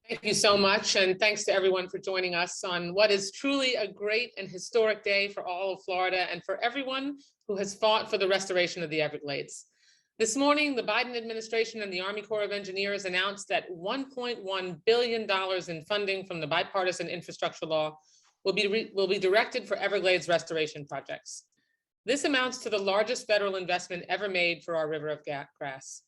Thank you so much, and thanks to everyone for joining us on what is truly a great and historic day for all of Florida and for everyone who has fought for the restoration of the Everglades. This morning, the Biden administration and the Army Corps of Engineers announced that $1.1 billion in funding from the Bipartisan Infrastructure Law will be directed for Everglades restoration projects. This amounts to the largest federal investment ever made for our river of grass.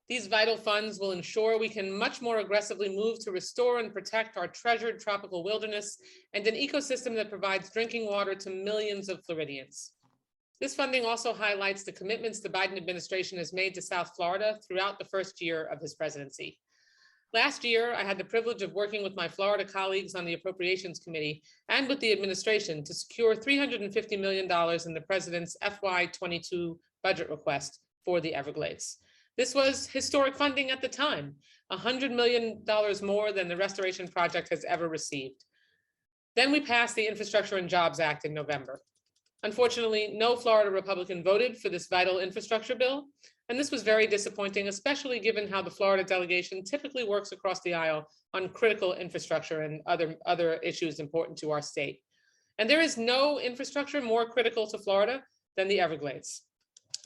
These vital funds will ensure we can much more aggressively move to restore and protect our treasured tropical wilderness and an ecosystem that provides drinking water to millions of Floridians. This funding also highlights the commitments the Biden administration has made to South Florida throughout the first year of his presidency. Last year, I had the privilege of working with my Florida colleagues on the Appropriations Committee and with the administration to secure $350 million in the president's FY22 budget request for the Everglades. This was historic funding at the time, $100 million more than the restoration project has ever received. Then we passed the Infrastructure and Jobs Act in November. Unfortunately, no Florida Republican voted for this vital infrastructure bill, and this was very disappointing, especially given how the Florida delegation typically works across the aisle on critical infrastructure and other issues important to our state. And there is no infrastructure more critical to Florida than the Everglades.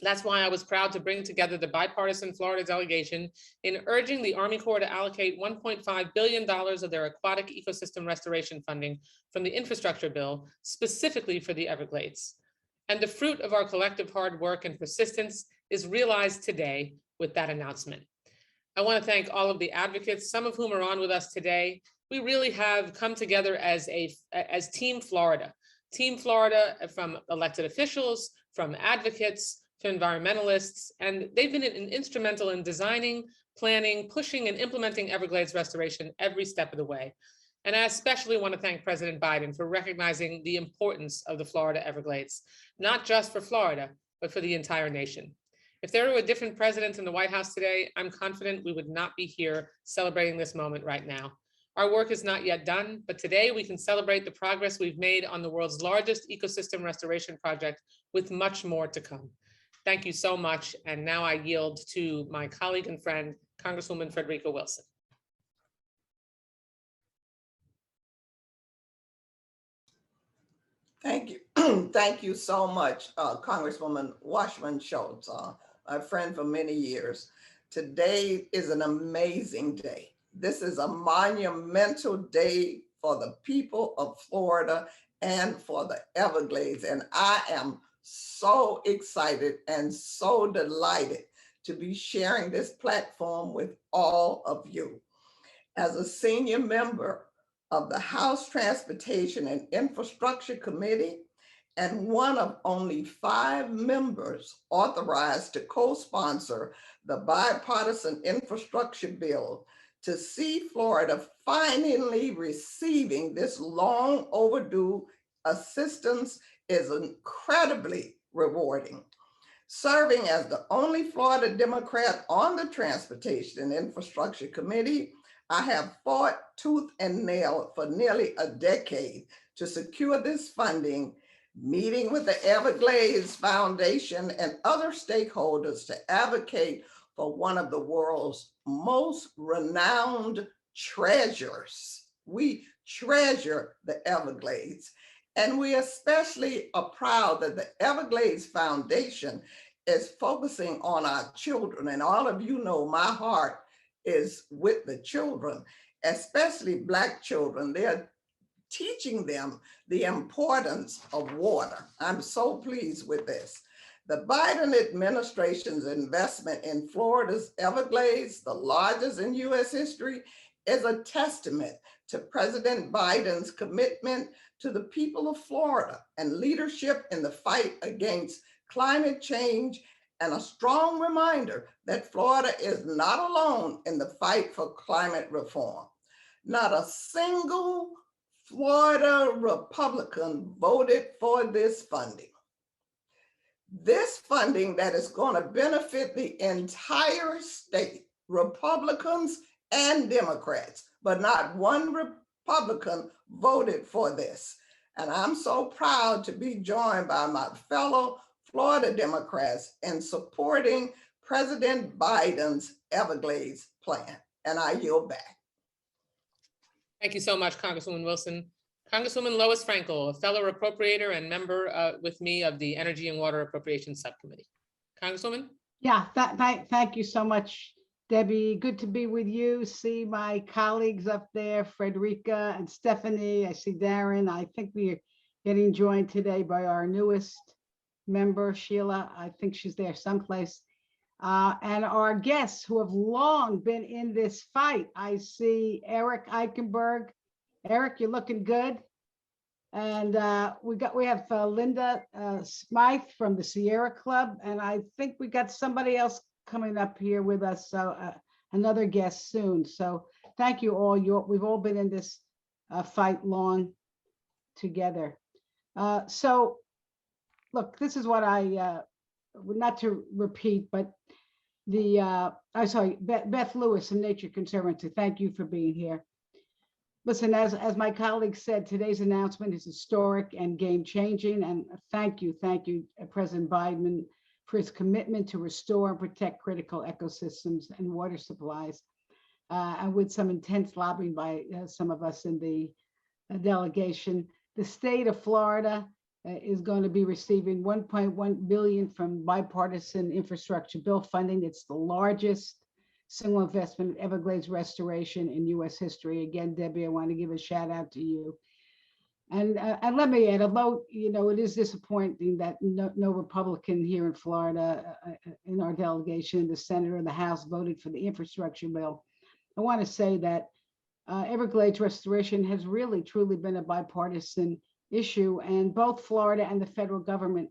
That's why I was proud to bring together the bipartisan Florida delegation in urging the Army Corps to allocate $1.5 billion of their aquatic ecosystem restoration funding from the infrastructure bill specifically for the Everglades. And the fruit of our collective hard work and persistence is realized today with that announcement. I want to thank all of the advocates, some of whom are on with us today. We really have come together as Team Florida. Team Florida from elected officials, from advocates, to environmentalists, and they've been instrumental in designing, planning, pushing, and implementing Everglades restoration every step of the way. And I especially want to thank President Biden for recognizing the importance of the Florida Everglades, not just for Florida, but for the entire nation. If there were a different president in the White House today, I'm confident we would not be here celebrating this moment right now. Our work is not yet done, but today we can celebrate the progress we've made on the world's largest ecosystem restoration project with much more to come. Thank you so much. And now I yield to my colleague and friend, Congresswoman Frederica Wilson. Thank you. Thank you so much, Congresswoman Wasserman Schultz, a friend for many years. Today is an amazing day. This is a monumental day for the people of Florida and for the Everglades. And I am so excited and so delighted to be sharing this platform with all of you. As a senior member of the House Transportation and Infrastructure Committee and one of only 5 members authorized to co-sponsor the Bipartisan Infrastructure Bill, to see Florida finally receiving this long overdue assistance is incredibly rewarding. Serving as the only Florida Democrat on the Transportation and Infrastructure Committee, I have fought tooth and nail for nearly a decade to secure this funding, meeting with the Everglades Foundation and other stakeholders to advocate for one of the world's most renowned treasures. We treasure the Everglades. And we especially are proud that the Everglades Foundation is focusing on our children. And all of you know my heart is with the children, especially Black children. They're teaching them the importance of water. I'm so pleased with this. The Biden administration's investment in Florida's Everglades, the largest in US history, is a testament to President Biden's commitment to the people of Florida and leadership in the fight against climate change, and a strong reminder that Florida is not alone in the fight for climate reform. Not a single Florida Republican voted for this funding. This funding that is going to benefit the entire state, Republicans and Democrats, but not one Republican voted for this. And I'm so proud to be joined by my fellow Florida Democrats in supporting President Biden's Everglades plan. And I yield back. Thank you so much, Congresswoman Wilson. Congresswoman Lois Frankel, a fellow appropriator and member with me of the Energy and Water Appropriations Subcommittee. Congresswoman? Yeah, thank you so much, Debbie. Good to be with you. See my colleagues up there, Frederica and Stephanie. I see Darren. I think we are getting joined today by our newest member, Sheila. I think she's there someplace. And our guests who have long been in this fight. I see Eric Eichenberg. Eric, you're looking good. And we have Linda Smythe from the Sierra Club, and I think we got somebody else coming up here with us, so another guest soon. So thank you all. We've all been in this fight long together. So look, this is what I not to repeat, but I'm sorry, Beth Lewis from Nature Conservancy. Thank you for being here. Listen, as my colleague said, today's announcement is historic and game-changing, and thank you, President Biden, for his commitment to restore and protect critical ecosystems and water supplies, and with some intense lobbying by some of us in the delegation. The state of Florida is going to be receiving $1.1 billion from Bipartisan Infrastructure Bill funding. It's the largest single investment in Everglades Restoration in U.S. history. Again, Debbie, I want to give a shout out to you. And let me add, although it is disappointing that no Republican here in Florida in our delegation, the Senate or the House voted for the infrastructure bill, I want to say that Everglades Restoration has really truly been a bipartisan issue, and both Florida and the federal government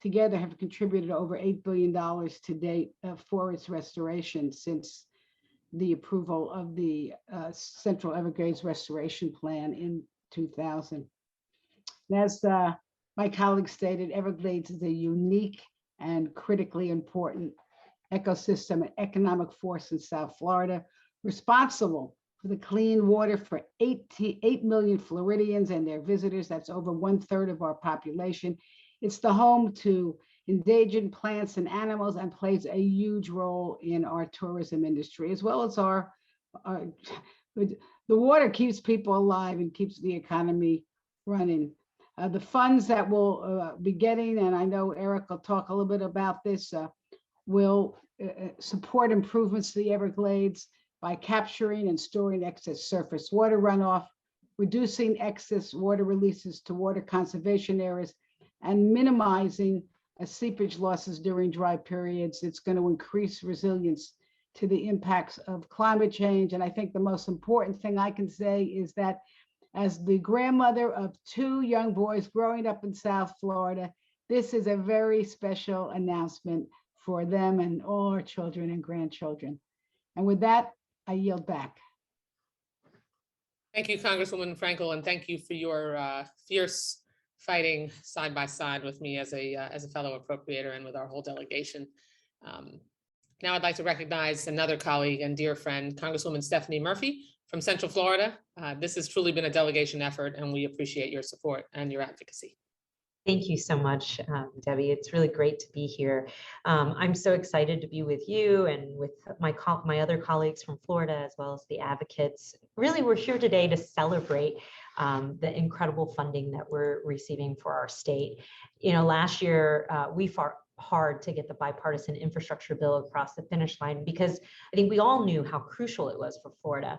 together have contributed over $8 billion to date for its restoration since the approval of the Central Everglades Restoration Plan in 2000. And as my colleague stated, Everglades is a unique and critically important ecosystem and economic force in South Florida, responsible for the clean water for 8 million Floridians and their visitors. That's over 1/3 of our population. It's the home to endangered plants and animals and plays a huge role in our tourism industry, as well as the water keeps people alive and keeps the economy running. The funds that we'll be getting, and I know Eric will talk a little bit about this, will support improvements to the Everglades by capturing and storing excess surface water runoff, reducing excess water releases to water conservation areas, and minimizing seepage losses during dry periods. It's going to increase resilience to the impacts of climate change. And I think the most important thing I can say is that as the grandmother of 2 young boys growing up in South Florida, this is a very special announcement for them and all our children and grandchildren. And with that, I yield back. Thank you, Congresswoman Frankel, and thank you for your fierce fighting side by side with me as a fellow appropriator and with our whole delegation. Now I'd like to recognize another colleague and dear friend, Congresswoman Stephanie Murphy from Central Florida. This has truly been a delegation effort, and we appreciate your support and your advocacy. Thank you so much, Debbie. It's really great to be here. I'm so excited to be with you and with my other colleagues from Florida, as well as the advocates. Really, we're here today to celebrate the incredible funding that we're receiving for our state. Last year, we fought hard to get the bipartisan infrastructure bill across the finish line because I think we all knew how crucial it was for Florida.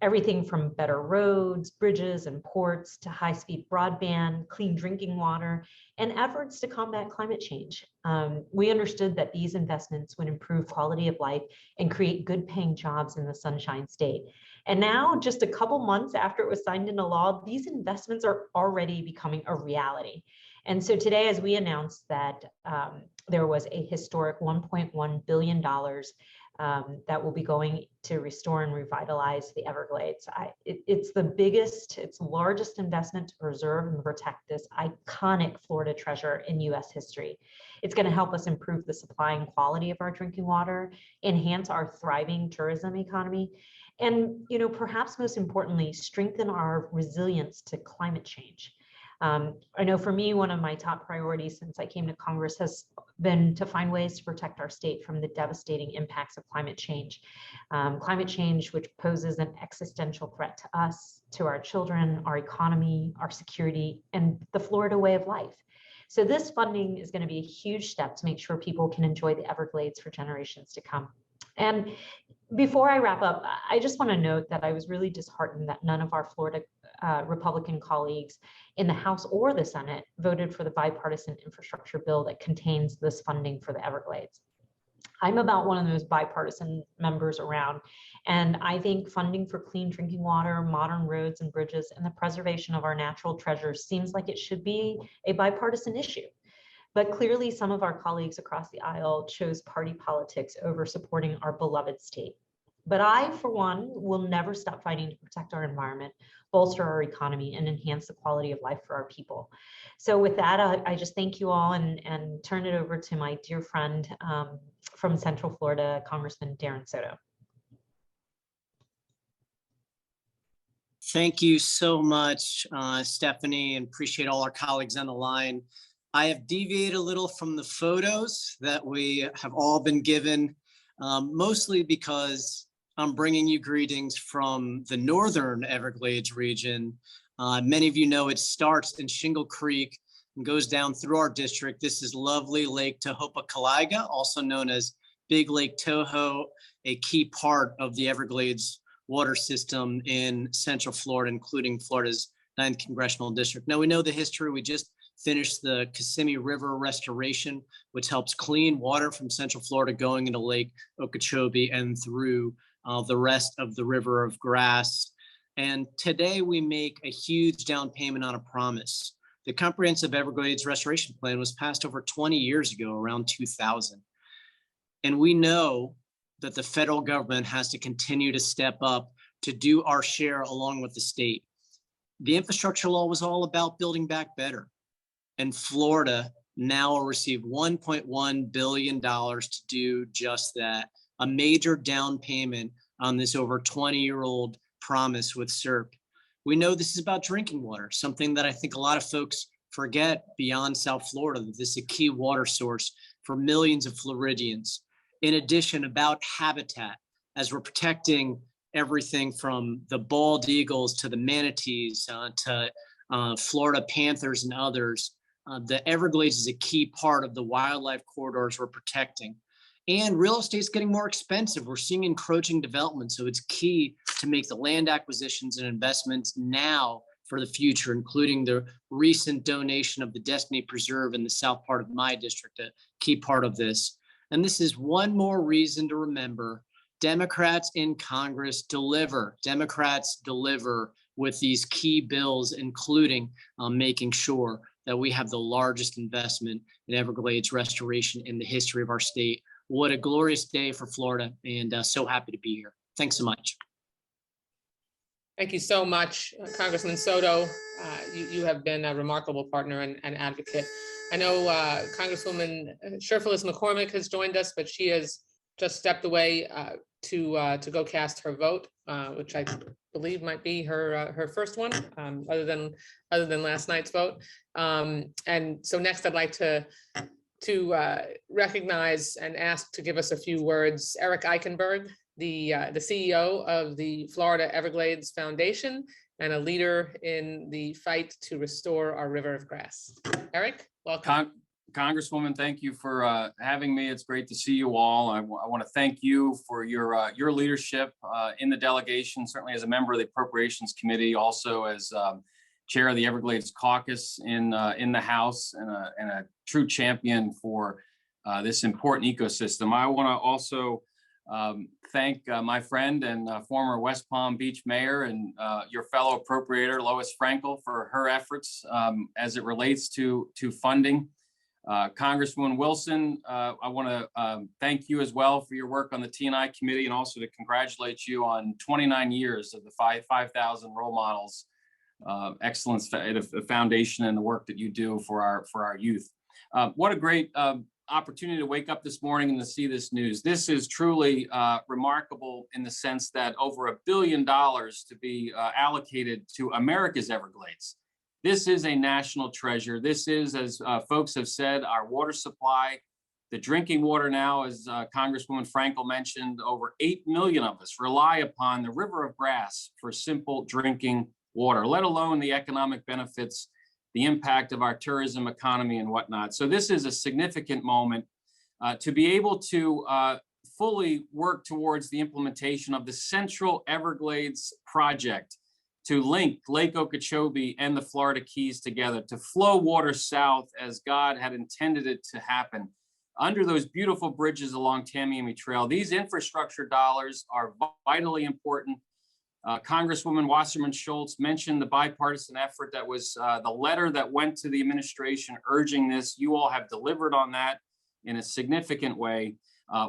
Everything from better roads, bridges, and ports to high-speed broadband, clean drinking water, and efforts to combat climate change. We understood that these investments would improve quality of life and create good-paying jobs in the Sunshine State. And now, just a couple months after it was signed into law, these investments are already becoming a reality. And so today, as we announced that there was a historic $1.1 billion that will be going to restore and revitalize the Everglades. It's the biggest, it's largest investment to preserve and protect this iconic Florida treasure in U.S. history. It's going to help us improve the supply and quality of our drinking water, enhance our thriving tourism economy, and perhaps most importantly, strengthen our resilience to climate change. I know for me, one of my top priorities since I came to Congress has been to find ways to protect our state from the devastating impacts of climate change. Climate change, which poses an existential threat to us, to our children, our economy, our security, and the Florida way of life. So this funding is going to be a huge step to make sure people can enjoy the Everglades for generations to come. And before I wrap up, I just want to note that I was really disheartened that none of our Florida Republican colleagues in the House or the Senate voted for the bipartisan infrastructure bill that contains this funding for the Everglades. I'm about one of those bipartisan members around, and I think funding for clean drinking water, modern roads and bridges, and the preservation of our natural treasures seems like it should be a bipartisan issue. But clearly, some of our colleagues across the aisle chose party politics over supporting our beloved state. But I, for one, will never stop fighting to protect our environment, bolster our economy, and enhance the quality of life for our people. So with that, I just thank you all and turn it over to my dear friend from Central Florida, Congressman Darren Soto. Thank you so much, Stephanie, and appreciate all our colleagues on the line. I have deviated a little from the photos that we have all been given, mostly because I'm bringing you greetings from the northern Everglades region. Many of you know it starts in Shingle Creek and goes down through our district. This is lovely Lake Tohopekaliga, also known as Big Lake Toho, a key part of the Everglades water system in Central Florida, including Florida's 9th Congressional District. Now we know the history. We just finished the Kissimmee River Restoration, which helps clean water from Central Florida going into Lake Okeechobee and through the rest of the River of Grass. And today we make a huge down payment on a promise. The Comprehensive Everglades Restoration Plan was passed over 20 years ago, around 2000. And we know that the federal government has to continue to step up to do our share along with the state. The infrastructure law was all about building back better. And Florida now will receive $1.1 billion to do just that, a major down payment on this over 20-year-old promise with SERP. We know this is about drinking water, something that I think a lot of folks forget beyond South Florida, that this is a key water source for millions of Floridians. In addition, about habitat, as we're protecting everything from the bald eagles to the manatees to Florida panthers and others. The Everglades is a key part of the wildlife corridors we're protecting. And real estate's getting more expensive. We're seeing encroaching development. So it's key to make the land acquisitions and investments now for the future, including the recent donation of the Destiny Preserve in the south part of my district, a key part of this. And this is one more reason to remember Democrats in Congress deliver. Democrats deliver with these key bills, including making sure that we have the largest investment in Everglades restoration in the history of our state. What a glorious day for Florida, and so happy to be here. Thanks so much. Thank you so much, Congressman Soto. You have been a remarkable partner and advocate. I know Congresswoman Sherfilis McCormick has joined us, but she has just stepped away to go cast her vote, which I believe might be her first one, other than last night's vote. And so next, I'd like to recognize and ask to give us a few words, Eric Eichenberg, the CEO of the Florida Everglades Foundation and a leader in the fight to restore our river of grass. Eric, welcome. Congresswoman, thank you for having me. It's great to see you all. I want to thank you for your leadership in the delegation, certainly as a member of the Appropriations Committee, also as chair of the Everglades Caucus in the House, and a true champion for this important ecosystem. I want to also thank my friend and former West Palm Beach mayor and your fellow appropriator, Lois Frankel, for her efforts as it relates to funding. Congresswoman Wilson, I want to thank you as well for your work on the T&I committee, and also to congratulate you on 29 years of the 5,000 role models, excellence, the foundation, and the work that you do for our youth. What a great opportunity to wake up this morning and to see this news. This is truly remarkable in the sense that over $1 billion to be allocated to America's Everglades. This is a national treasure. This is, as folks have said, our water supply. The drinking water now, as Congresswoman Frankel mentioned, over 8 million of us rely upon the river of grass for simple drinking water, let alone the economic benefits, the impact of our tourism economy and whatnot. So this is a significant moment to be able to fully work towards the implementation of the Central Everglades project to link Lake Okeechobee and the Florida Keys together, to flow water south as God had intended it to happen under those beautiful bridges along Tamiami Trail. These infrastructure dollars are vitally important. Congresswoman Wasserman Schultz mentioned the bipartisan effort that was the letter that went to the administration urging this. You all have delivered on that in a significant way.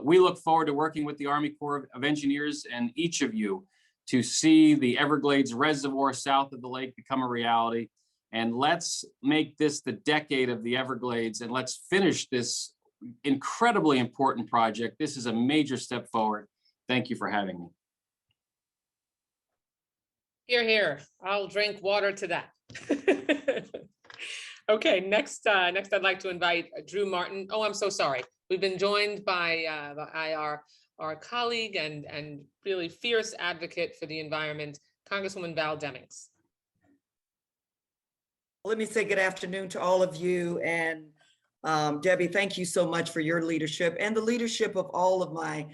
We look forward to working with the Army Corps of Engineers and each of you to see the Everglades Reservoir south of the lake become a reality. And let's make this the decade of the Everglades, and let's finish this incredibly important project. This is a major step forward. Thank you for having me. Here, here. I'll drink water to that. Okay, next I'd like to invite Drew Martin. Oh, I'm so sorry. We've been joined by our colleague and really fierce advocate for the environment, Congresswoman Val Demings. Let me say good afternoon to all of you. And Debbie, thank you so much for your leadership and the leadership of all of my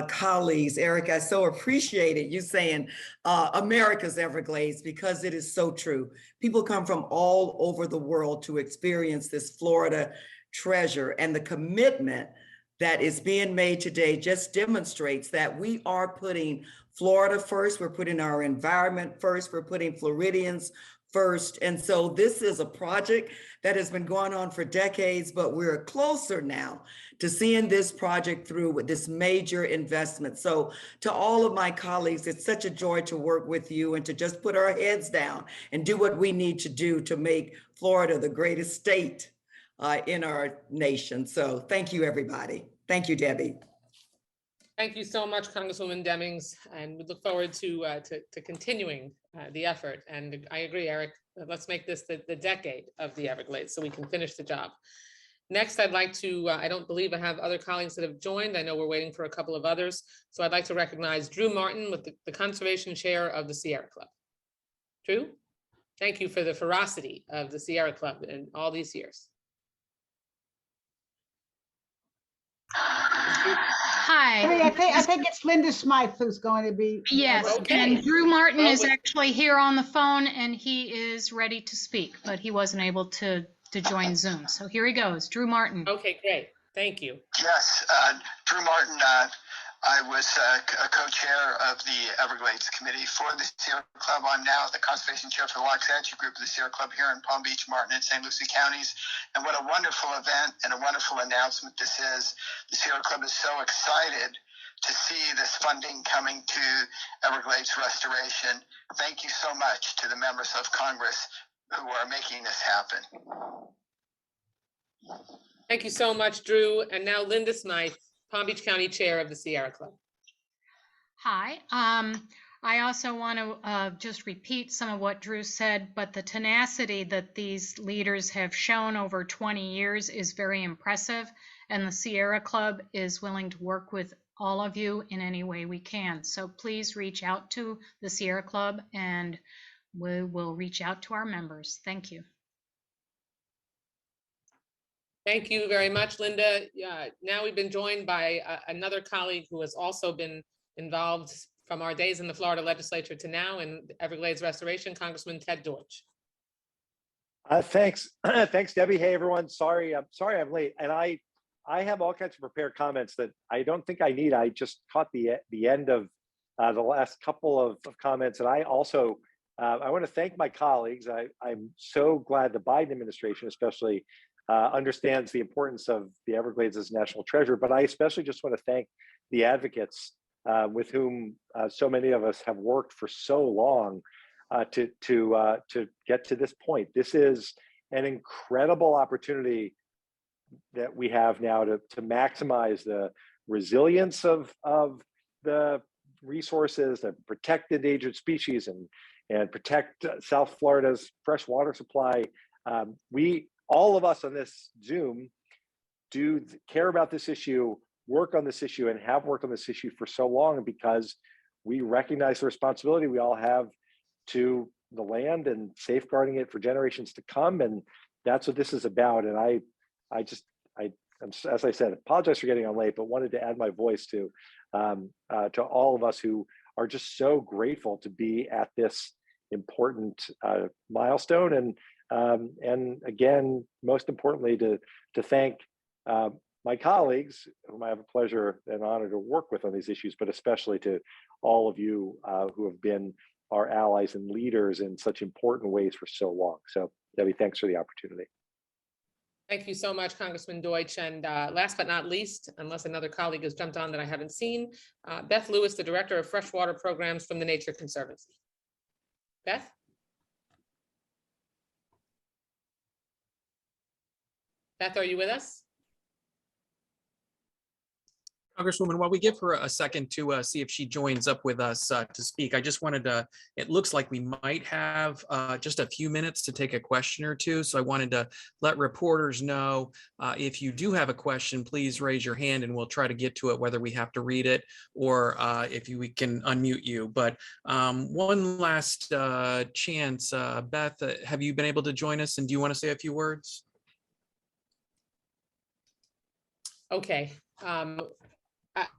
colleagues. Eric, I so appreciated you saying America's Everglades, because it is so true. People come from all over the world to experience this Florida treasure, and the commitment that is being made today just demonstrates that we are putting Florida first. We're putting our environment first. We're putting Floridians first. And so this is a project that has been going on for decades, but we're closer now to seeing this project through with this major investment. So to all of my colleagues, it's such a joy to work with you and to just put our heads down and do what we need to do to make Florida the greatest state in our nation. So thank you, everybody. Thank you, Debbie. Thank you so much, Congresswoman Demings, and we look forward to continuing the effort. And I agree, Eric, let's make this the decade of the Everglades so we can finish the job. Next, I'd like to, I don't believe I have other colleagues that have joined. I know we're waiting for a couple of others. So I'd like to recognize Drew Martin with the Conservation Chair of the Sierra Club. Drew, thank you for the ferocity of the Sierra Club in all these years. Hi. I think it's Linda Smythe who's going to be. Yes, Okay. and Drew Martin is actually here on the phone and he is ready to speak, but he wasn't able to join Zoom. So here he goes, Drew Martin. Okay, great. Thank you. Yes, Drew Martin. I was a co-chair of the Everglades Committee for the Sierra Club. I'm now the Conservation Chair for the Waxahachie Group of the Sierra Club here in Palm Beach, Martin, and St. Lucie counties. And what a wonderful event and a wonderful announcement this is. The Sierra Club is so excited to see this funding coming to Everglades Restoration. Thank you so much to the members of Congress who are making this happen. Thank you so much, Drew. And now Linda Smythe, Palm Beach County Chair of the Sierra Club. Hi. I also want to just repeat some of what Drew said, but the tenacity that these leaders have shown over 20 years is very impressive, and the Sierra Club is willing to work with all of you in any way we can. So please reach out to the Sierra Club and we will reach out to our members. Thank you. Thank you very much, Linda. Now we've been joined by another colleague who has also been involved from our days in the Florida legislature to now in Everglades Restoration, Congressman Ted Deutsch. Thanks, thanks, Debbie. Hey, everyone. Sorry I'm late, and I have all kinds of prepared comments that I don't think I need. I just caught the end of the last couple of comments, and I also I want to thank my colleagues. I'm so glad the Biden administration, especially, understands the importance of the Everglades as national treasure. But I especially just want to thank the advocates with whom so many of us have worked for so long to get to this point. This is an incredible opportunity that we have now to maximize the resilience of the resources and protect endangered species and protect South Florida's fresh water supply. All of us on this Zoom do care about this issue, work on this issue, and have worked on this issue for so long because we recognize the responsibility we all have to the land and safeguarding it for generations to come. And that's what this is about. And I'm, as I said, apologize for getting on late, but wanted to add my voice to all of us who are just so grateful to be at this important milestone. And again, most importantly, to thank my colleagues, whom I have a pleasure and honor to work with on these issues, but especially to all of you who have been our allies and leaders in such important ways for so long. So Debbie, thanks for the opportunity. Thank you so much, Congressman Deutsch. And last but not least, unless another colleague has jumped on that I haven't seen, Beth Lewis, the Director of Freshwater Programs from the Nature Conservancy. Beth? Beth, are you with us? Congresswoman, while we give her a second to see if she joins up with us to speak, I just wanted to, it looks like we might have just a few minutes to take a question or two. So I wanted to let reporters know if you do have a question, please raise your hand and we'll try to get to it, whether we have to read it or if we can unmute you. But one last chance, Beth, have you been able to join us and do you want to say a few words? Okay.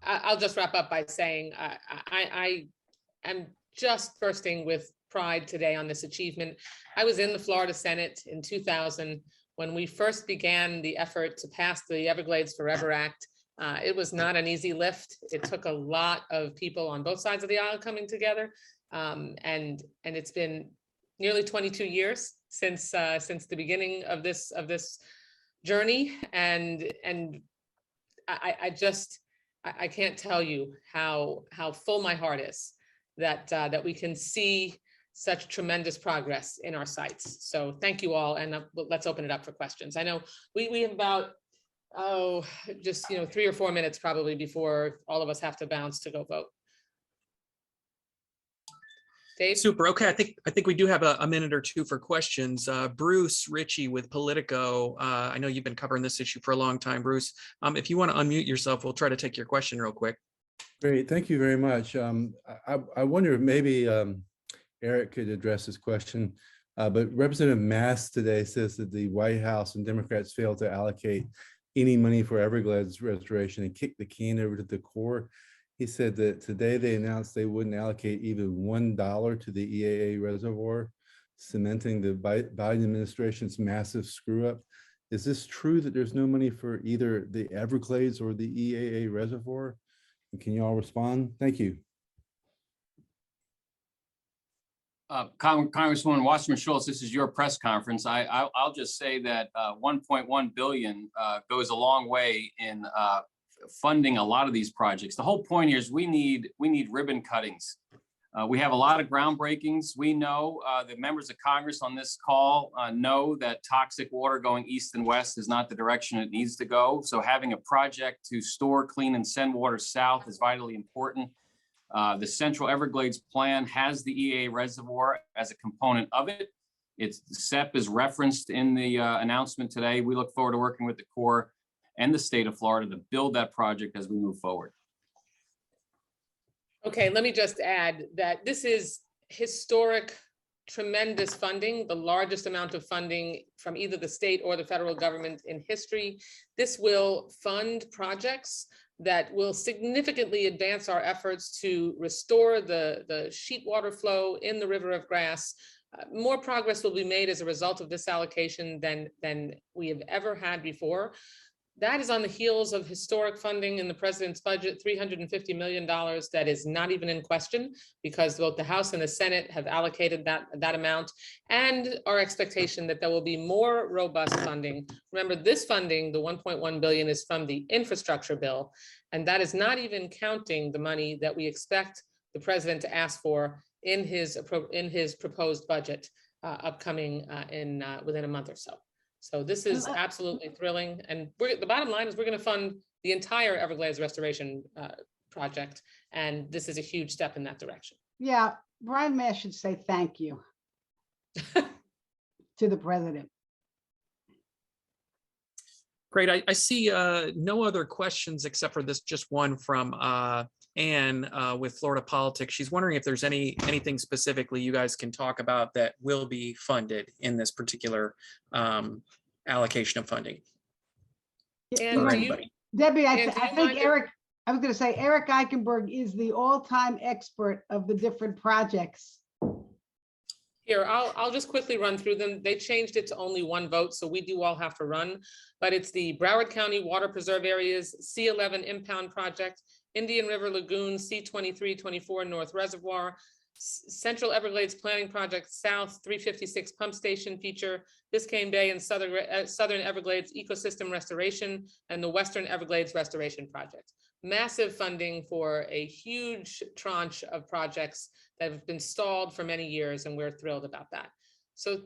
I'll just wrap up by saying I am just bursting with pride today on this achievement. I was in the Florida Senate in 2000 when we first began the effort to pass the Everglades Forever Act. It was not an easy lift. It took a lot of people on both sides of the aisle coming together, and it's been nearly 22 years since the beginning of this journey, and I can't tell you how full my heart is that we can see such tremendous progress in our sites. So thank you all, and let's open it up for questions. I know we have about just 3 or 4 minutes probably before all of us have to bounce to go vote. Dave? Super. Okay, I think we do have a minute or two for questions. Bruce Ritchie with Politico. I know you've been covering this issue for a long time, Bruce. If you want to unmute yourself, we'll try to take your question real quick. Great, thank you very much. I wonder if maybe Eric could address this question. But Representative Mast today says that the White House and Democrats failed to allocate any money for Everglades restoration and kicked the can over to the Corps. He said that today they announced they wouldn't allocate even $1 to the EAA reservoir, cementing the Biden administration's massive screw up. Is this true that there's no money for either the Everglades or the EAA reservoir? And can you all respond? Thank you. Congresswoman Wasserman Schultz, this is your press conference. I'll just say that 1.1 billion goes a long way in funding a lot of these projects. The whole point here is we need ribbon cuttings. We have a lot of groundbreakings. We know the members of Congress on this call know that toxic water going east and west is not the direction it needs to go. So having a project to store, clean, and send water south is vitally important. The Central Everglades plan has the EAA reservoir as a component of it. CEP is referenced in the announcement today. We look forward to working with the Corps and the state of Florida to build that project as we move forward. Okay, let me just add that this is historic, tremendous funding, the largest amount of funding from either the state or the federal government in history. This will fund projects that will significantly advance our efforts to restore the sheet water flow in the River of Grass. More progress will be made as a result of this allocation than we have ever had before. That is on the heels of historic funding in the president's budget, $350 million that is not even in question because both the House and the Senate have allocated that amount, and our expectation that there will be more robust funding. Remember, this funding, the 1.1 billion, is from the infrastructure bill, and that is not even counting the money that we expect the president to ask for in his proposed budget upcoming within a month or so. So this is absolutely thrilling. And the bottom line is we're going to fund the entire Everglades Restoration project. And this is a huge step in that direction. Yeah, Brian Mayer should say thank you to the president. Great. I see no other questions except for this, just one from Anne with Florida Politics. She's wondering if there's anything specifically you guys can talk about that will be funded in this particular allocation of funding. And For do you- anybody. Debbie, I And do you think mind if- Eric, I was going to say Eric Eichenberg is the all-time expert of the different projects. Here, I'll just quickly run through them. They changed it to only one vote, so we do all have to run. But it's the Broward County Water Preserve Areas, C11 Impound Project, Indian River Lagoon, C2324 North Reservoir, Central Everglades Planning Project South 356 Pump Station feature, Biscayne Bay and Southern Everglades Ecosystem Restoration, and the Western Everglades Restoration Project. Massive funding for a huge tranche of projects that have been stalled for many years, and we're thrilled about that. So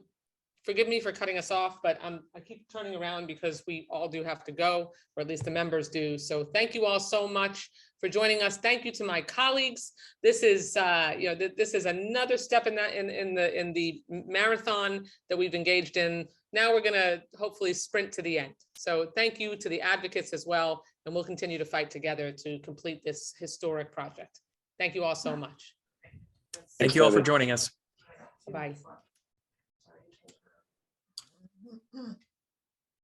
forgive me for cutting us off, but I keep turning around because we all do have to go, or at least the members do. So thank you all so much for joining us. Thank you to my colleagues. This is this is another step in that in the marathon that we've engaged in. Now we're going to hopefully sprint to the end. So thank you to the advocates as well, and we'll continue to fight together to complete this historic project. Thank you all so much. Thank you all for joining us. Bye.